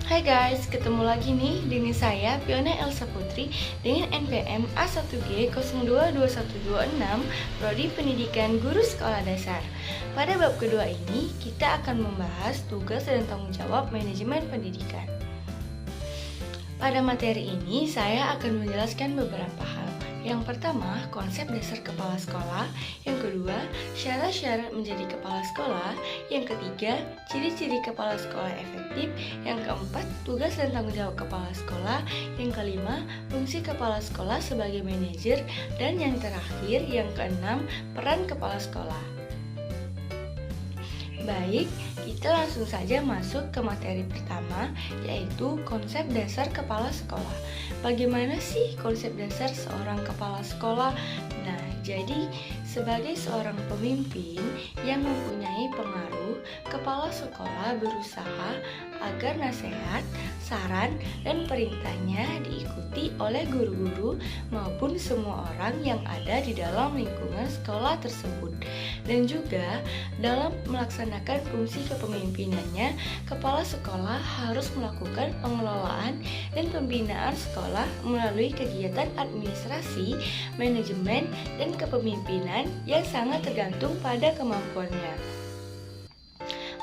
Hai guys, ketemu lagi nih dengan saya Fiona Elsa Putri dengan NPM A1G022126 Prodi Pendidikan Guru Sekolah Dasar. Pada bab kedua ini, kita akan membahas tugas dan tanggung jawab manajemen pendidikan. Pada materi ini, saya akan menjelaskan beberapa hal. Yang pertama, konsep dasar kepala sekolah. Yang kedua, syarat-syarat menjadi kepala sekolah. Yang ketiga, ciri-ciri kepala sekolah efektif. Yang keempat, tugas dan tanggung jawab kepala sekolah. Yang kelima, fungsi kepala sekolah sebagai manajer. Dan yang terakhir, yang keenam, peran kepala sekolah. Baik, kita langsung saja masuk ke materi pertama, yaitu konsep dasar kepala sekolah. Bagaimana sih konsep dasar seorang kepala sekolah? Nah, jadi sebagai seorang pemimpin yang mempunyai pengaruh, kepala sekolah berusaha agar nasihat, saran, dan perintahnya diikuti oleh guru-guru maupun semua orang yang ada di dalam lingkungan sekolah tersebut. Dan juga dalam melaksanakan fungsi kepemimpinannya, kepala sekolah harus melakukan pengelolaan dan pembinaan sekolah melalui kegiatan administrasi, manajemen, dan kepemimpinan yang sangat tergantung pada kemampuannya.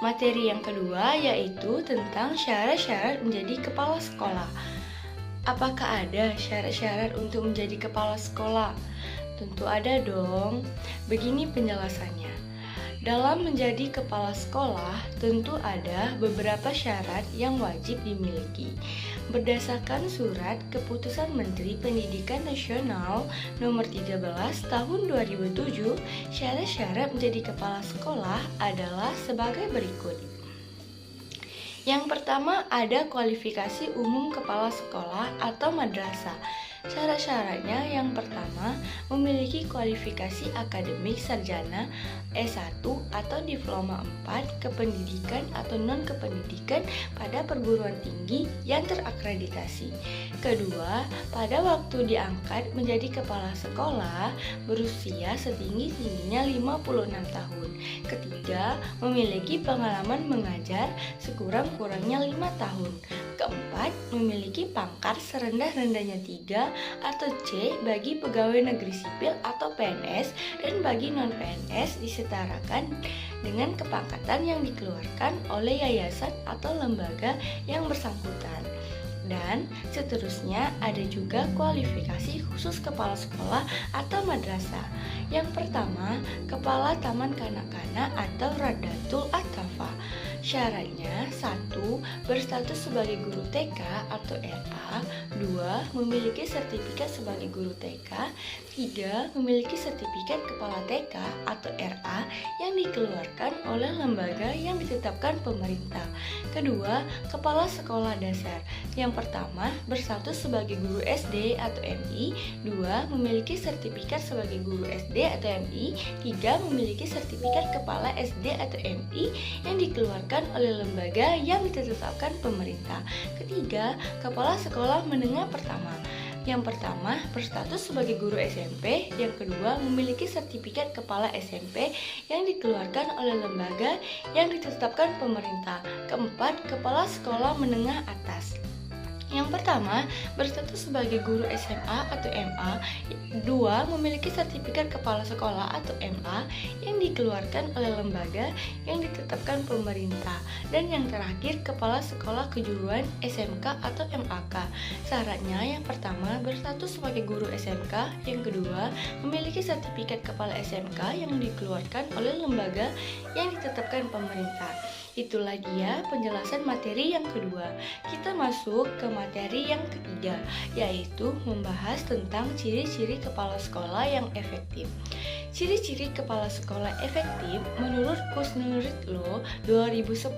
Materi yang kedua yaitu tentang syarat-syarat menjadi kepala sekolah. Apakah ada syarat-syarat untuk menjadi kepala sekolah? Tentu ada dong. Begini penjelasannya. Dalam menjadi kepala sekolah, tentu ada beberapa syarat yang wajib dimiliki. Berdasarkan surat Keputusan Menteri Pendidikan Nasional Nomor 13 Tahun 2007, syarat-syarat menjadi kepala sekolah adalah sebagai berikut. Yang pertama ada kualifikasi umum kepala sekolah atau madrasah. Syarat-syaratnya yang pertama memiliki kualifikasi akademik sarjana S1 atau diploma 4 kependidikan atau non-kependidikan pada perguruan tinggi yang terakreditasi. Kedua, pada waktu diangkat menjadi kepala sekolah berusia setinggi-tingginya 56 tahun. Ketiga, memiliki pengalaman mengajar sekurang-kurangnya 5 tahun. Keempat, memiliki pangkat serendah-rendahnya 3 atau C bagi pegawai negeri sipil atau PNS dan bagi non-PNS disetarakan dengan kepangkatan yang dikeluarkan oleh yayasan atau lembaga yang bersangkutan. Dan seterusnya ada juga kualifikasi khusus kepala sekolah atau madrasah. Yang pertama, kepala taman kanak-kanak atau Radatul Atafa. Syaratnya 1. Berstatus sebagai guru TK atau RA. 2. Memiliki sertifikat sebagai guru TK. 3. Memiliki sertifikat kepala TK atau RA yang dikeluarkan oleh lembaga yang ditetapkan pemerintah. Kedua, kepala sekolah dasar. Yang pertama, berstatus sebagai guru SD atau MI. 2. Memiliki sertifikat sebagai guru SD atau MI. 3. Memiliki sertifikat kepala SD atau MI yang dikeluarkan oleh lembaga yang ditetapkan pemerintah. Ketiga, kepala sekolah menengah pertama. Yang pertama, berstatus sebagai guru SMP. Yang kedua, memiliki sertifikat kepala SMP yang dikeluarkan oleh lembaga yang ditetapkan pemerintah. Keempat, kepala sekolah menengah atas. Yang pertama, berstatus sebagai guru SMA atau MA. 2. Memiliki sertifikat kepala sekolah atau MA yang dikeluarkan oleh lembaga yang ditetapkan pemerintah. Dan yang terakhir, kepala sekolah kejuruan SMK atau MAK. Syaratnya yang pertama, berstatus sebagai guru SMK. Yang kedua, memiliki sertifikat kepala SMK yang dikeluarkan oleh lembaga yang ditetapkan pemerintah. Itulah dia penjelasan materi yang kedua. Kita masuk ke materi yang ketiga, yaitu membahas tentang ciri-ciri kepala sekolah yang efektif. Ciri-ciri kepala sekolah efektif menurut Kusnurit Law 2010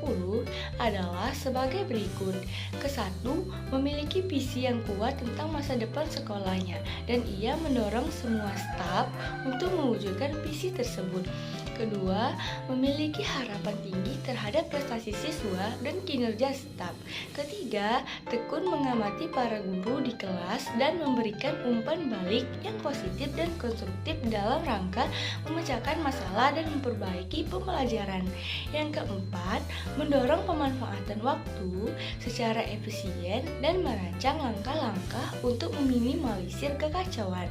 adalah sebagai berikut. Kesatu, memiliki visi yang kuat tentang masa depan sekolahnya dan ia mendorong semua staf untuk mewujudkan visi tersebut. Kedua, memiliki harapan tinggi terhadap prestasi siswa dan kinerja staf. Ketiga, tekun mengamati para guru di kelas dan memberikan umpan balik yang positif dan konstruktif dalam rangka memecahkan masalah dan memperbaiki pembelajaran. Yang keempat, mendorong pemanfaatan waktu secara efisien dan merancang langkah-langkah untuk meminimalisir kekacauan.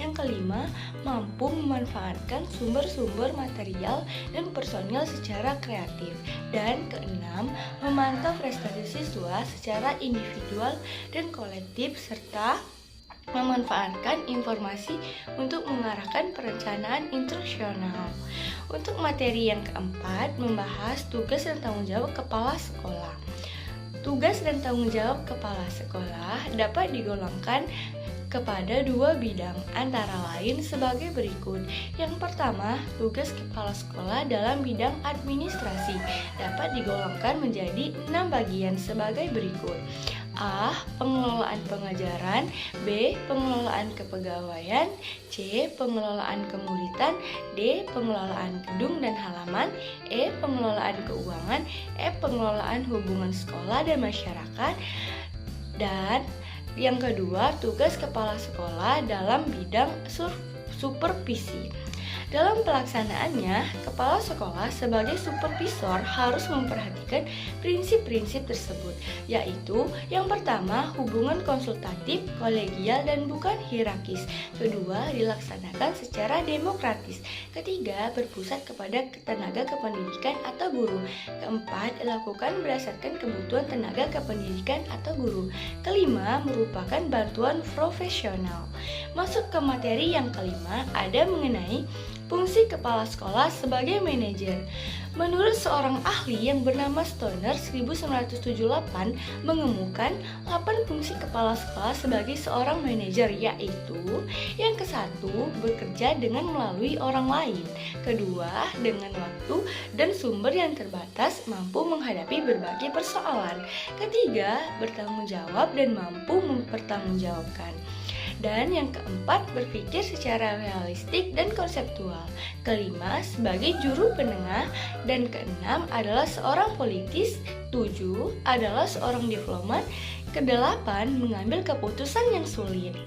Yang kelima, mampu memanfaatkan sumber-sumber material dan personil secara kreatif. Dan keenam, memantau prestasi siswa secara individual dan kolektif serta memanfaatkan informasi untuk mengarahkan perencanaan instruksional. Untuk materi yang keempat, membahas tugas dan tanggung jawab kepala sekolah. Tugas dan tanggung jawab kepala sekolah dapat digolongkan kepada dua bidang, antara lain sebagai berikut. Yang pertama, tugas kepala sekolah dalam bidang administrasi dapat digolongkan menjadi 6 bagian sebagai berikut. A. Pengelolaan pengajaran. B. Pengelolaan kepegawaian. C. Pengelolaan kemuritan. D. Pengelolaan gedung dan halaman. E. Pengelolaan keuangan. F. Pengelolaan hubungan sekolah dan masyarakat. Dan yang kedua, tugas kepala sekolah dalam bidang supervisi. Dalam pelaksanaannya, kepala sekolah sebagai supervisor harus memperhatikan prinsip-prinsip tersebut, yaitu yang pertama, hubungan konsultatif, kolegial, dan bukan hierarkis. Kedua, dilaksanakan secara demokratis. Ketiga, berpusat kepada tenaga kependidikan atau guru. Keempat, dilakukan berdasarkan kebutuhan tenaga kependidikan atau guru. Kelima, merupakan bantuan profesional. Masuk ke materi yang kelima, ada mengenai fungsi kepala sekolah sebagai manajer. Menurut seorang ahli yang bernama Stoner 1978 mengemukakan 8 fungsi kepala sekolah sebagai seorang manajer, yaitu yang ke-1, bekerja dengan melalui orang lain. Kedua, dengan waktu dan sumber yang terbatas mampu menghadapi berbagai persoalan. Ketiga, bertanggung jawab dan mampu mempertanggungjawabkan. Dan yang keempat, berpikir secara realistik dan konseptual. Kelima, sebagai juru penengah. Dan keenam adalah seorang politis. 7 adalah seorang diplomat. Kedelapan, mengambil keputusan yang sulit.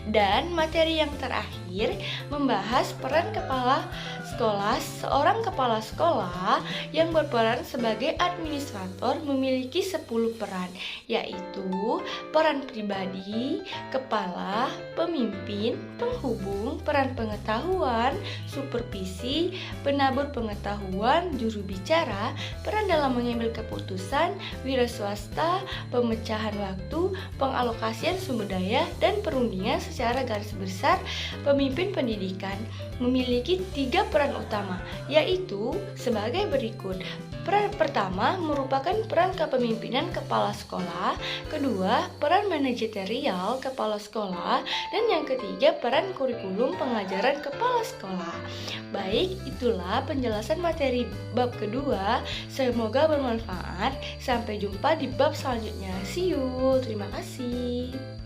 Dan materi yang terakhir membahas peran kepala sekolah. Seorang kepala sekolah yang berperan sebagai administrator memiliki 10 peran, yaitu peran pribadi, kepala, pemimpin, penghubung, peran pengetahuan, supervisi, penabur pengetahuan, juru bicara, peran dalam mengambil keputusan, wira swasta, pemecahan waktu, pengalokasian sumber daya, dan perundingan secara garis besar. Pemimpin pendidikan memiliki 3 peran utama, yaitu sebagai berikut. Peran pertama merupakan peran kepemimpinan kepala sekolah, kedua peran manajerial kepala sekolah, dan yang ketiga peran kurikulum pengajaran kepala sekolah. Baik, itulah penjelasan materi bab kedua. Semoga bermanfaat. Sampai jumpa di bab selanjutnya. See you. Terima kasih.